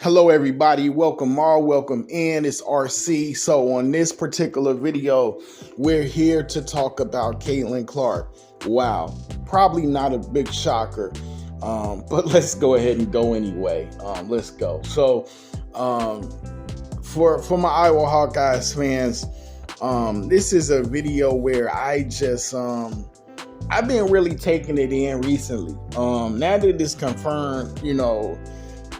Hello everybody, welcome in, it's RC. So on this particular video, we're here to talk about Caitlin Clark. Wow, probably not a big shocker, but let's go ahead and go anyway. Let's go. So for my Iowa Hawkeyes fans, this is a video where I just I've been really taking it in recently. Now that it's confirmed,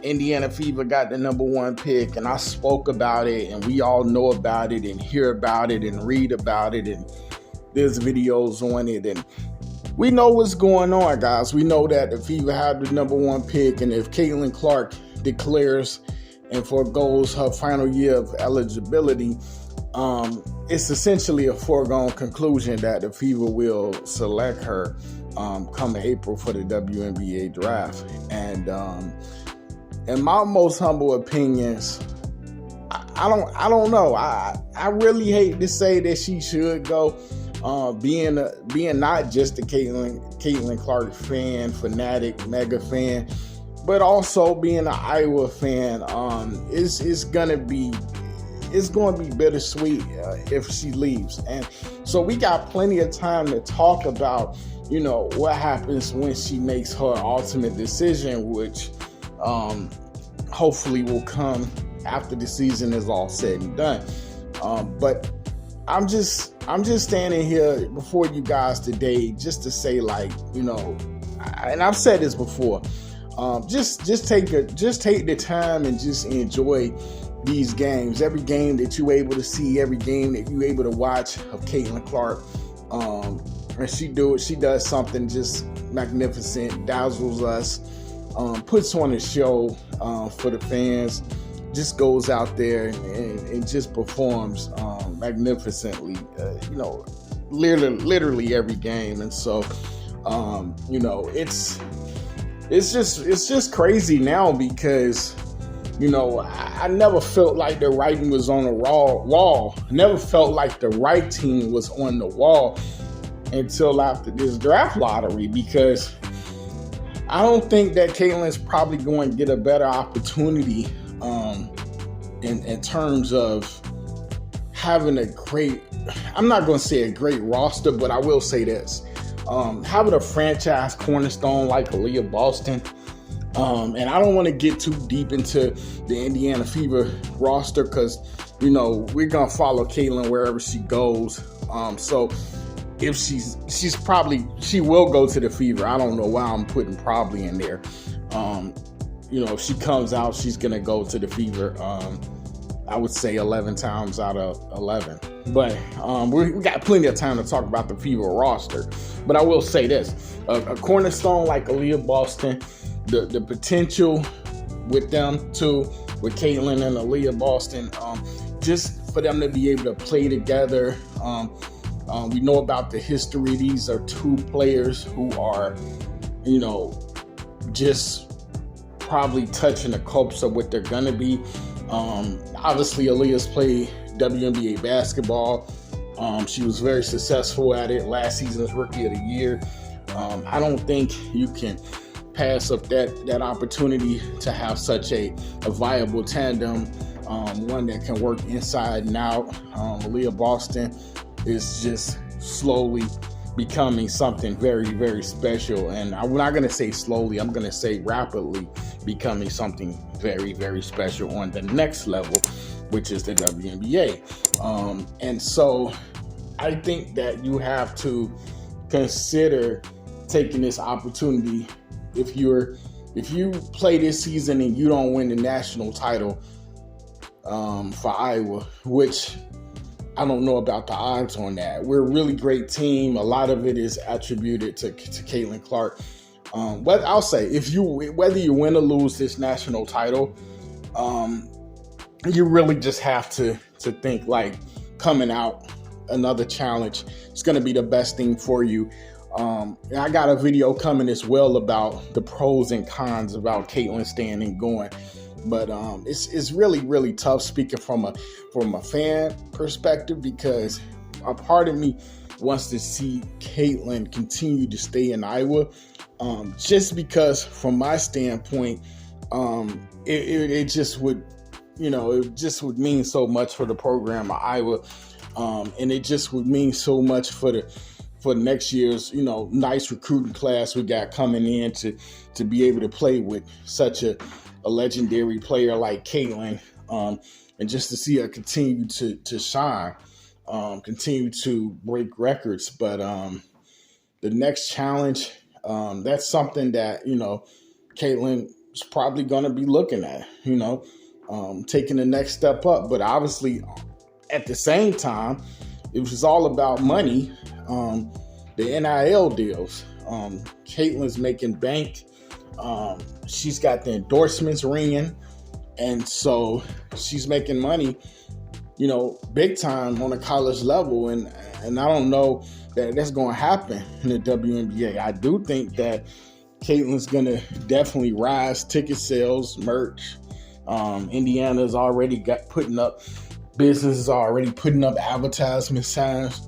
Indiana Fever got the number one pick, and I spoke about it, and we all know about it and hear about it and read about it, and there's videos on it, and we know what's going on, guys. We know that the Fever had the number one pick, and if Caitlin Clark declares and forgoes her final year of eligibility, it's essentially a foregone conclusion that the Fever will select her come April for the WNBA draft. And in my most humble opinions, I don't know. I really hate to say that she should go. Being not just a Caitlin Clark fan, fanatic, mega fan, but also being an Iowa fan, it's gonna be bittersweet if she leaves. And so we got plenty of time to talk about, what happens when she makes her ultimate decision, which hopefully will come after the season is all said and done. But I'm just standing here before you guys today just to say, and I've said this before, just take the time and just enjoy these games. Every game that you're able to see, every game that you're able to watch of Caitlin Clark, and she does something just magnificent, dazzles us, puts on a show for the fans, just goes out there and just performs magnificently, literally every game. And so, it's just crazy now because, I never felt like the writing was on the wall. I never felt like the right team was on the wall until after this draft lottery, because I don't think that Caitlin's probably going to get a better opportunity in terms of having a great, I'm not going to say a great roster, but I will say this. Having a franchise cornerstone like Aaliyah Boston, and I don't want to get too deep into the Indiana Fever roster because, we're going to follow Caitlin wherever she goes. So if she will go to the Fever. I don't know why I'm putting probably in there. If she comes out, she's going to go to the Fever. I would say 11 times out of 11. But we got plenty of time to talk about the Fever roster. But I will say this. A cornerstone like Aaliyah Boston, the potential with them too, with Caitlin and Aaliyah Boston, just for them to be able to play together. We know about the history. These are two players who are, just probably touching the cusp of what they're going to be. Obviously, Aaliyah's played WNBA basketball. She was very successful at it. Last season's Rookie of the Year. I don't think you can pass up that opportunity to have such a viable tandem, one that can work inside and out. Aaliyah Boston is just slowly becoming something very, very special. And I'm not going to say slowly, I'm going to say rapidly becoming something very, very special on the next level, which is the WNBA. And so I think that you have to consider taking this opportunity. If you play this season and you don't win the national title for Iowa, which I don't know about the odds on that. We're a really great team. A lot of it is attributed to Caitlin Clark. But I'll say, whether you win or lose this national title, you really just have to think like coming out another challenge. It's going to be the best thing for you. And I got a video coming as well about the pros and cons about Caitlin staying and going. But it's really, really tough speaking from a fan perspective, because a part of me wants to see Caitlin continue to stay in Iowa, just because from my standpoint, it just would, it just would mean so much for the program of Iowa, and it just would mean so much for next year's, nice recruiting class we got coming in to be able to play with such a legendary player like Caitlin, and just to see her continue to shine, continue to break records. But the next challenge, that's something that, Caitlin is probably going to be looking at, taking the next step up. But obviously, at the same time, it was all about money. The NIL deals. Caitlin's making bank. She's got the endorsements ringing. And so she's making money, big time on a college level. And I don't know that that's going to happen in the WNBA. I do think that Caitlin's going to definitely rise ticket sales, merch. Indiana's already businesses are already putting up advertisement signs,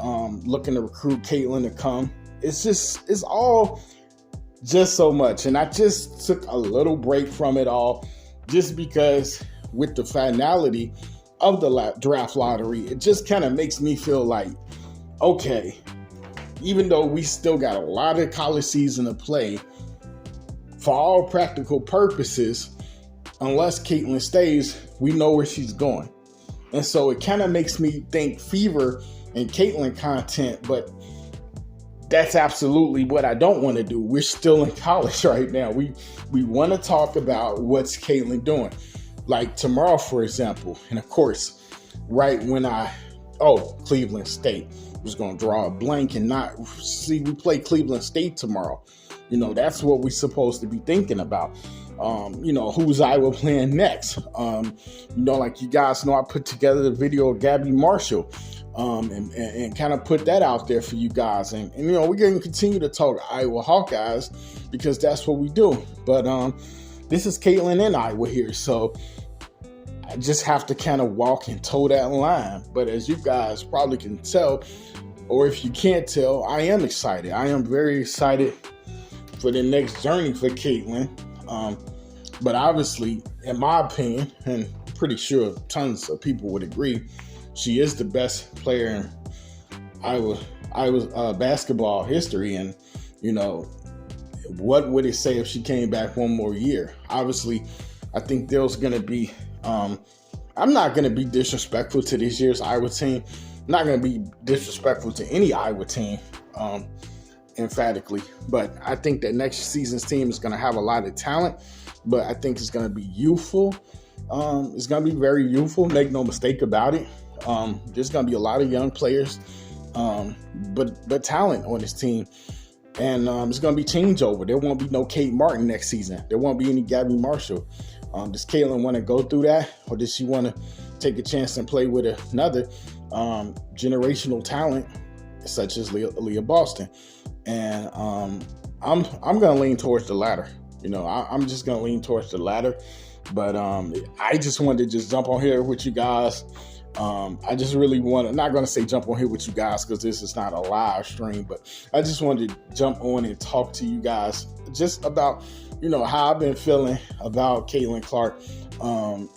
looking to recruit Caitlin to come. It's all just so much. And I just took a little break from it all just because with the finality of the draft lottery, it just kind of makes me feel like, okay, even though we still got a lot of college season to play, for all practical purposes, unless Caitlin stays, we know where she's going. And so it kind of makes me think Fever and Caitlin content, but that's absolutely what I don't want to do. We're still in college right now. We want to talk about what's Caitlin doing. Like tomorrow, for example, and of course, right when Cleveland State was going to draw a blank and not see we play Cleveland State tomorrow. That's what we're supposed to be thinking about. Who's Iowa playing next? Like you guys know, I put together the video of Gabby Marshall, and kind of put that out there for you guys. And we're going to continue to talk Iowa Hawkeyes because that's what we do. But this is Caitlin and Iowa here, so I just have to kind of walk and toe that line. But as you guys probably can tell, or if you can't tell, I am excited. I am very excited for the next journey for Caitlin. But obviously, in my opinion, and pretty sure tons of people would agree, she is the best player in Iowa's basketball history. And, what would it say if she came back one more year? Obviously, I think there's going to be, I'm not going to be disrespectful to this year's Iowa team. I'm not going to be disrespectful to any Iowa team, emphatically. But I think that next season's team is going to have a lot of talent, but I think it's going to be youthful. It's going to be very youthful. Make no mistake about it. There's going to be a lot of young players, but talent on this team. And it's going to be changeover. There won't be no Kate Martin next season. There won't be any Gabby Marshall. Does Caitlin want to go through that? Or does she want to take a chance and play with another generational talent such as Leah Boston? And I'm going to lean towards the latter. I'm just going to lean towards the latter. But I just wanted to just jump on here with you guys. I just really I'm not going to say jump on here with you guys because this is not a live stream, but I just wanted to jump on and talk to you guys just about, how I've been feeling about Caitlin Clark,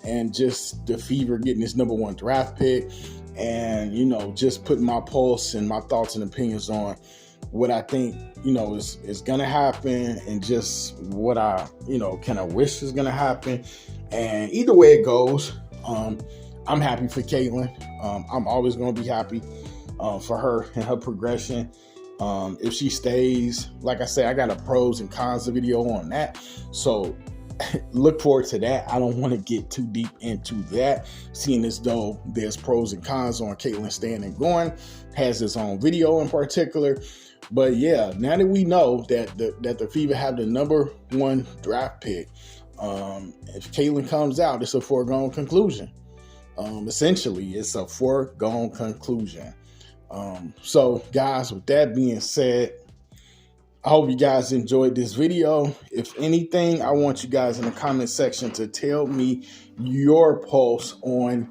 and just the Fever getting this number 1 draft pick, and, just putting my pulse and my thoughts and opinions on what I think, is going to happen, and just what I, kind of wish is going to happen. And either way it goes, I'm happy for Caitlin. I'm always going to be happy for her and her progression. If she stays, like I said, I got a pros and cons video on that. So look forward to that. I don't want to get too deep into that, seeing as though there's pros and cons on Caitlin staying and going. Has its own video in particular. But yeah, now that we know that the Fever have the number 1 draft pick, if Caitlin comes out, it's a foregone conclusion. Essentially, it's a foregone conclusion. So guys, with that being said, I hope you guys enjoyed this video. If anything, I want you guys in the comment section to tell me your pulse on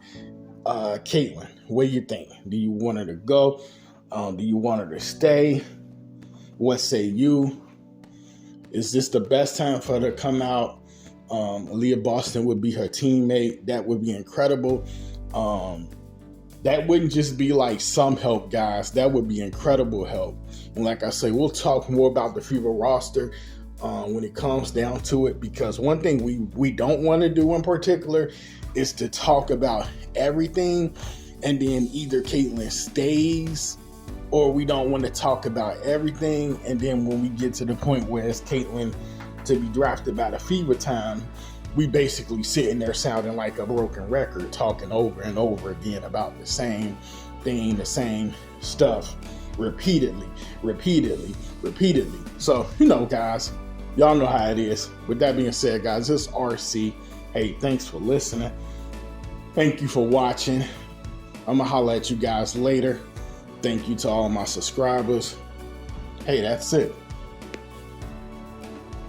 Caitlin. What do you think? Do you want her to go? Do you want her to stay? What say you? Is this the best time for her to come out Aaliyah Boston would be her teammate. That would be incredible. That wouldn't just be like some help, guys. That would be incredible help. And like I say, we'll talk more about the Fever roster when it comes down to it, because one thing we don't want to do in particular is to talk about everything and then either Caitlin stays, or we don't want to talk about everything and then when we get to the point where it's Caitlin to be drafted by the Fever time, we basically sitting there sounding like a broken record, talking over and over again about the same thing, the same stuff, repeatedly. So, guys, y'all know how it is. With that being said, guys, this is RC. Hey, thanks for listening. Thank you for watching. I'm gonna holler at you guys later. Thank you to all my subscribers. Hey, that's it.